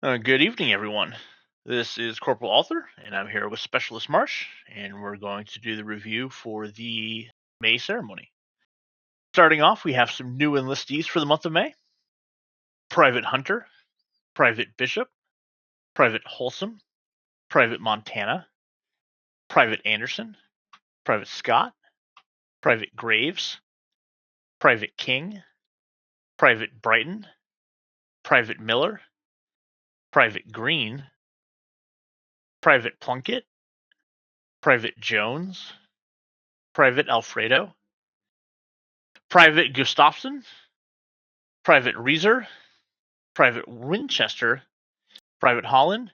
Good evening, everyone. This is Corporal Arthur, and I'm here with Specialist Marsh, and we're going to do the review for the May ceremony. Starting off, we have some new enlistees for the month of May: Private Hunter, Private Bishop, Private Wholesome, Private Montana, Private Anderson, Private Scott, Private Graves, Private King, Private Brighton, Private Miller, Private Green, Private Plunkett, Private Jones, Private Alfredo, Private Gustafson, Private Reeser, Private Winchester, Private Holland,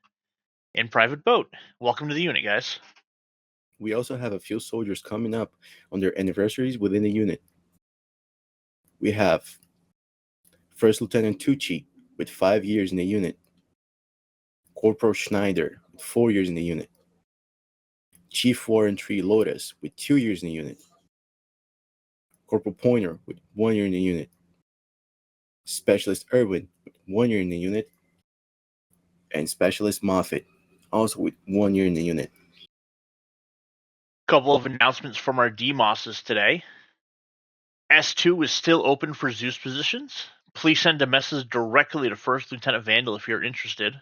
and Private Boat. Welcome to the unit, guys. We also have a few soldiers coming up on their anniversaries within the unit. We have First Lieutenant Tucci with 5 years in the unit, Corporal Schneider with 4 years in the unit, Chief Warrantry Lotus with 2 years in the unit, Corporal Pointer with 1 year in the unit, Specialist Irwin with 1 year in the unit, and Specialist Moffat also with 1 year in the unit. Couple of announcements from our DMOSs today. S2 is still open for Zeus positions. Please send a message directly to First Lieutenant Vandal if you're interested.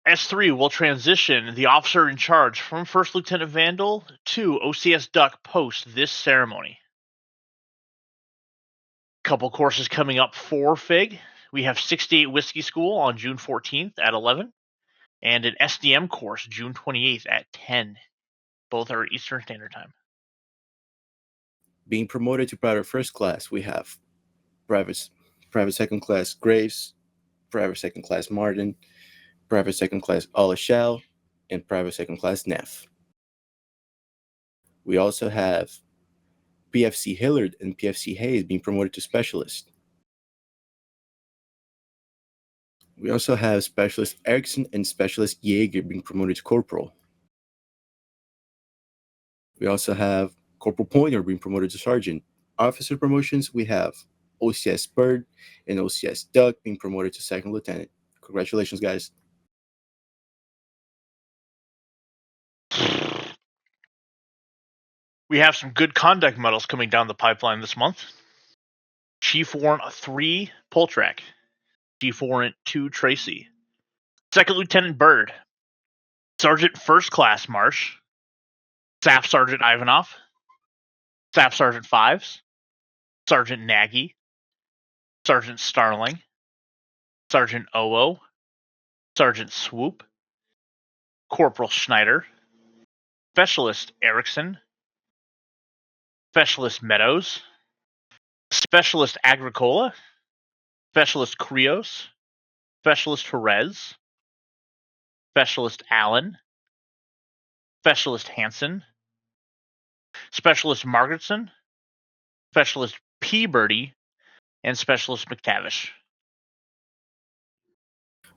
S3 will transition the officer in charge from First Lieutenant Vandal to OCS Duck post this ceremony. Couple courses coming up for FIG. We have 68 Whiskey School on June 14th at 11, and an SDM course June 28th at 10. Both are Eastern Standard Time. Being promoted to Private First Class, we have Private Second Class Graves, Private Second Class Martin, Private Second Class Olashal, and Private Second Class Neff. We also have PFC Hillard and PFC Hayes being promoted to Specialist. We also have Specialist Erickson and Specialist Jaeger being promoted to Corporal. We also have Corporal Pointer being promoted to Sergeant. Officer promotions, we have OCS Bird and OCS Duck being promoted to Second Lieutenant. Congratulations, guys. We have some good conduct medals coming down the pipeline this month. Chief Warrant 3 Poltrack, Chief Warrant 2 Tracy, Second Lieutenant Bird, Sergeant First Class Marsh, Staff Sergeant Ivanov, Staff Sergeant Fives, Sergeant Nagy, Sergeant Starling, Sergeant Oo, Sergeant Swoop, Corporal Schneider, Specialist Erickson, Specialist Meadows, Specialist Agricola, Specialist Krios, Specialist Perez, Specialist Allen, Specialist Hansen, Specialist Margaretson, Specialist P. Birdie, and Specialist McTavish.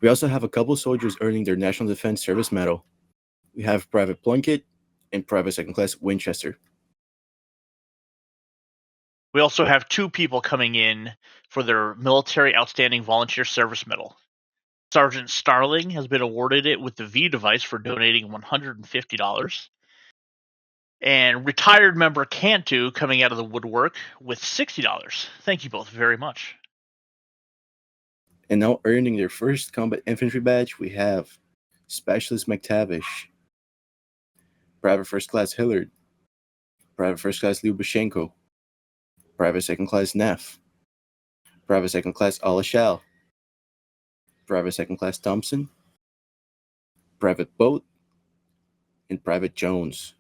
We also have a couple soldiers earning their National Defense Service Medal. We have Private Plunkett and Private Second Class Winchester. We also have 2 people coming in for their Military Outstanding Volunteer Service Medal. Sergeant Starling has been awarded it with the V device for donating $150. And retired member Cantu coming out of the woodwork with $60. Thank you both very much. And now earning their first Combat Infantry badge, we have Specialist McTavish, Private First Class Hillard, Private First Class Lyubashenko, Private Second Class Neff, Private Second Class Olashal, Private Second Class Thompson, Private Boat, and Private Jones.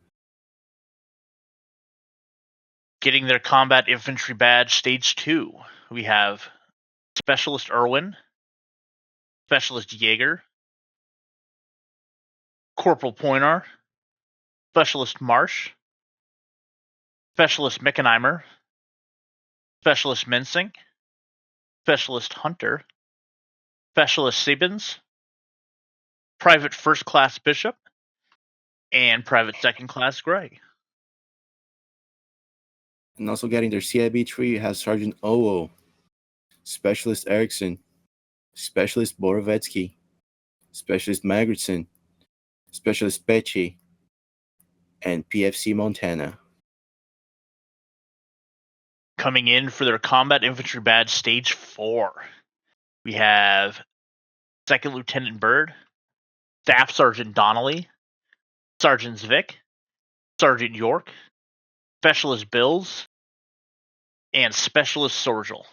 Getting their Combat Infantry badge Stage 2, we have Specialist Irwin, Specialist Jaeger, Corporal Pointer, Specialist Marsh, Specialist Meckenheimer, Specialist Mensing, Specialist Hunter, Specialist Sabins, Private First Class Bishop, and Private Second Class Gray. And also getting their CIB tree has Sergeant Oo, Specialist Erickson, Specialist Borovetsky, Specialist Magritte, Specialist Becci, and PFC Montana. Coming in for their Combat Infantry Badge Stage 4, we have Second Lieutenant Bird, Staff Sergeant Donnelly, Sergeant Zwick, Sergeant York, Specialist Bills, and Specialist Sorgel.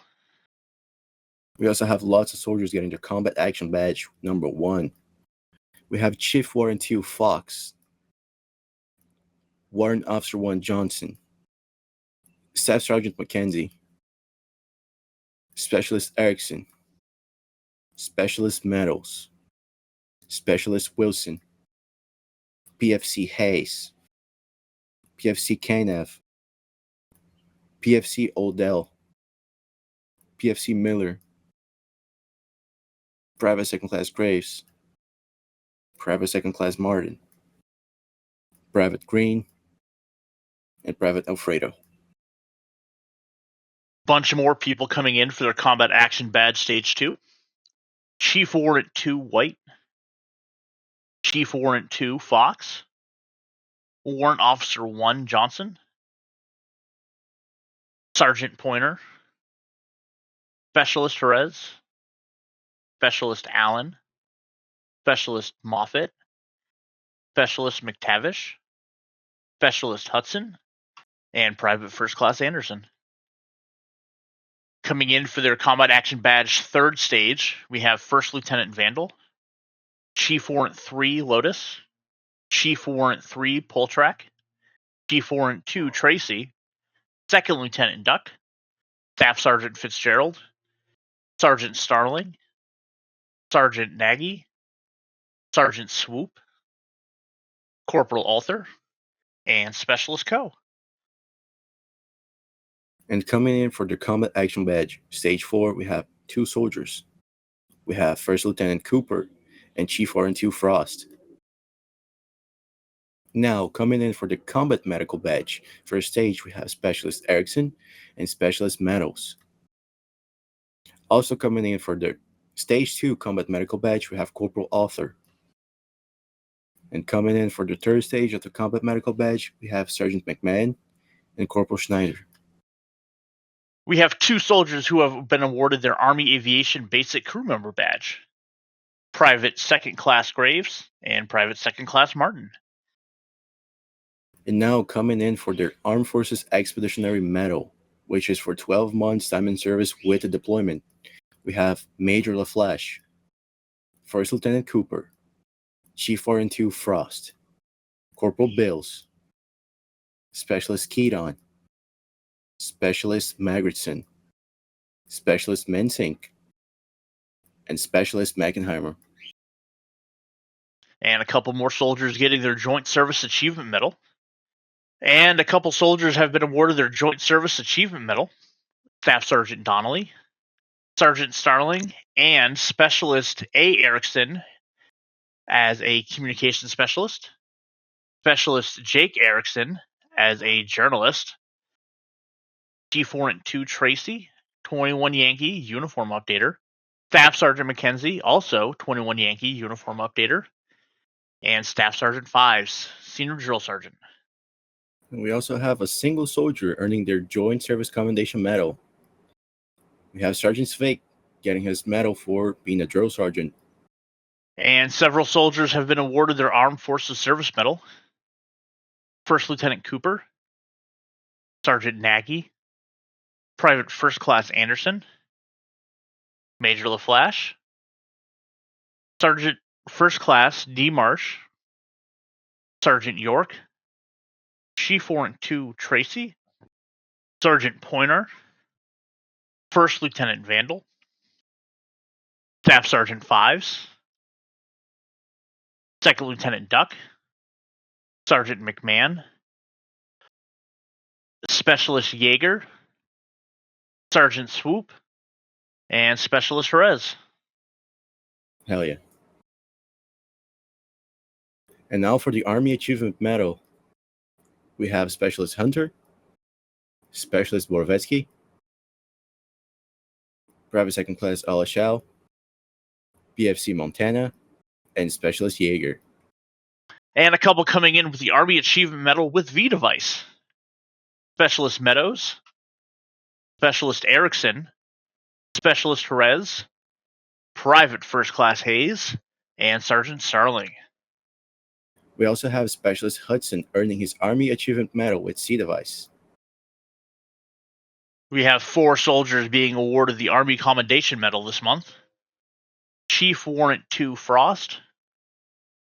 We also have lots of soldiers getting their Combat Action Badge number 1. We have Chief Warrant 2 Fox, Warrant Officer 1 Johnson, Staff Sergeant Mackenzie, Specialist Erickson, Specialist Meadows, Specialist Wilson, PFC Hayes, PFC Kanev, PFC Odell, PFC Miller, Private Second Class Graves, Private Second Class Martin, Private Green, and Private Alfredo. Bunch more people coming in for their Combat Action Badge Stage 2. Chief Warrant 2 White, Chief Warrant 2 Fox, Warrant Officer 1 Johnson, Sergeant Pointer, Specialist Jerez, Specialist Allen, Specialist Moffat, Specialist McTavish, Specialist Hudson, and Private First Class Anderson. Coming in for their Combat Action Badge 3rd stage, we have First Lieutenant Vandal, Chief Warrant 3 Lotus, Chief Warrant 3 Poltrack, Chief Warrant 2 Tracy, Second Lieutenant Duck, Staff Sergeant Fitzgerald, Sergeant Starling, Sergeant Nagy, Sergeant Swoop, Corporal Alter, and Specialist Co. And coming in for the Combat Action Badge Stage 4, we have 2 soldiers. We have First Lieutenant Cooper and Chief Warrant 2 Frost. Now, coming in for the Combat Medical Badge first stage, we have Specialist Erickson and Specialist Meadows. Also coming in for the Stage 2 Combat Medical Badge, we have Corporal Arthur. And coming in for the 3rd stage of the Combat Medical Badge, we have Sergeant McMahon and Corporal Schneider. We have 2 soldiers who have been awarded their Army Aviation Basic Crew Member Badge. Private Second Class Graves and Private Second Class Martin. And now coming in for their Armed Forces Expeditionary Medal, which is for 12 months time in service with a deployment, we have Major LaFlash, First Lieutenant Cooper, Chief Warrant 2 Frost, Corporal Bills, Specialist Keaton, Specialist Magritte, Specialist Mensink, and Specialist Mackenheimer. And a couple more soldiers getting their Joint Service Achievement Medal. And a couple soldiers have been awarded their Joint Service Achievement Medal. Staff Sergeant Donnelly, Sergeant Starling, and Specialist A. Erickson as a Communication Specialist. Specialist Jake Erickson as a Journalist. Chief Warrant 2 Tracy, 21 Yankee Uniform Updater. Staff Sergeant Mackenzie, also 21 Yankee Uniform Updater. And Staff Sergeant Fives, Senior Drill Sergeant. And we also have a single soldier earning their Joint Service Commendation Medal. We have Sergeant Svig getting his medal for being a drill sergeant. And several soldiers have been awarded their Armed Forces Service Medal. First Lieutenant Cooper, Sergeant Nagy, Private First Class Anderson, Major LaFlash, Sergeant First Class D. Marsh, Sergeant York, Chief Warrant 2 Tracy, Sergeant Pointer, First Lieutenant Vandal, Staff Sergeant Fives, Second Lieutenant Duck, Sergeant McMahon, Specialist Yeager, Sergeant Swoop, and Specialist Jerez. Hell yeah. And now for the Army Achievement Medal, we have Specialist Hunter, Specialist Borovetsky, Private Second Class Alashal, PFC Montana, and Specialist Jaeger. And a couple coming in with the Army Achievement Medal with V device. Specialist Meadows, Specialist Erickson, Specialist Jerez, Private First Class Hayes, and Sergeant Starling. We also have Specialist Hudson earning his Army Achievement Medal with C device. We have 4 soldiers being awarded the Army Commendation Medal this month. Chief Warrant 2 Frost,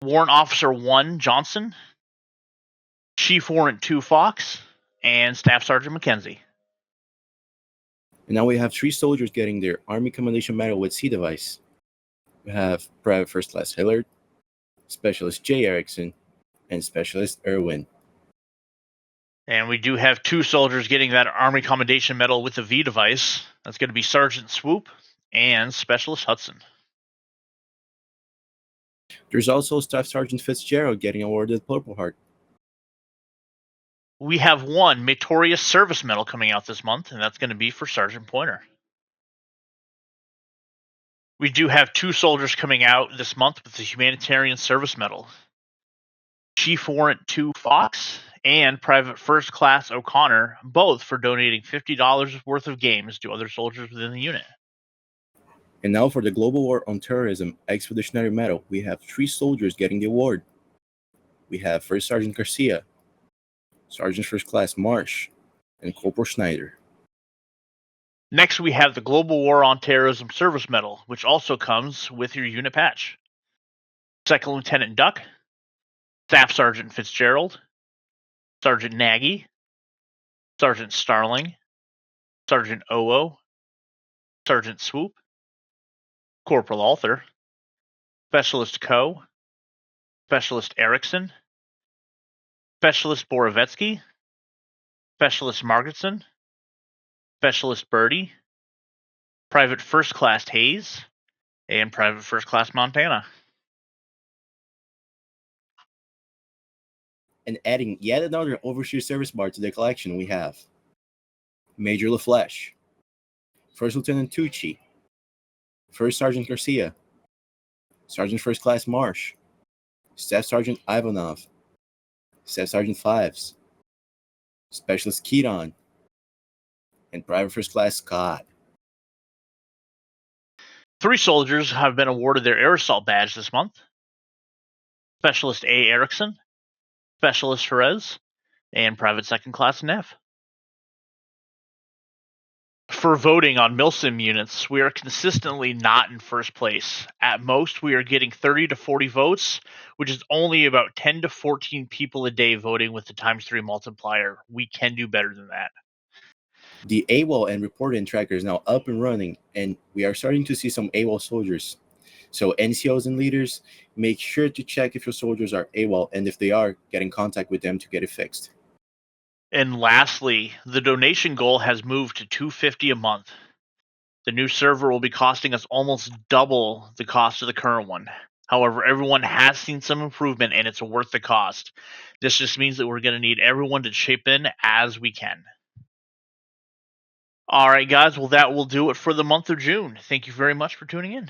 Warrant Officer 1 Johnson, Chief Warrant 2 Fox, and Staff Sergeant McKenzie. And now we have 3 soldiers getting their Army Commendation Medal with C device. We have Private First Class Hillard, Specialist J. Erickson, and Specialist Irwin. And we do have 2 soldiers getting that Army Commendation Medal with the V device. That's going to be Sergeant Swoop and Specialist Hudson. There's also Staff Sergeant Fitzgerald getting awarded the Purple Heart. We have 1 Meritorious Service Medal coming out this month, and that's going to be for Sergeant Pointer. We do have 2 soldiers coming out this month with the Humanitarian Service Medal. Chief Warrant 2 Fox and Private First Class O'Connor, both for donating $50 worth of games to other soldiers within the unit. And now for the Global War on Terrorism Expeditionary Medal, we have 3 soldiers getting the award. We have First Sergeant Garcia, Sergeant First Class Marsh, and Corporal Schneider. Next, we have the Global War on Terrorism Service Medal, which also comes with your unit patch. Second Lieutenant Duck, Staff Sergeant Fitzgerald, Sergeant Nagy, Sergeant Starling, Sergeant Oo, Sergeant Swoop, Corporal Alter, Specialist Coe, Specialist Erickson, Specialist Borovetsky, Specialist Margetson, Specialist Birdie, Private First Class Hayes, and Private First Class Montana. And adding yet another Overseer Service Bar to the collection, we have Major LaFleche, First Lieutenant Tucci, First Sergeant Garcia, Sergeant First Class Marsh, Staff Sergeant Ivanov, Staff Sergeant Fives, Specialist Keaton, and Private First Class Scott. 3 soldiers have been awarded their Air Assault badge this month. Specialist A. Erickson, Specialist Jerez, and Private Second Class Neff. For voting on MilSim units, we are consistently not in first place. At most, we are getting 30 to 40 votes, which is only about 10 to 14 people a day voting with the ×3 multiplier. We can do better than that. The AWOL and reporting tracker is now up and running, and we are starting to see some AWOL soldiers. So NCOs and leaders, make sure to check if your soldiers are AWOL, and if they are, get in contact with them to get it fixed. And lastly, the donation goal has moved to $250 a month. The new server will be costing us almost double the cost of the current one. However, everyone has seen some improvement, and it's worth the cost. This just means that we're going to need everyone to chip in as we can. All right, guys. Well, that will do it for the month of June. Thank you very much for tuning in.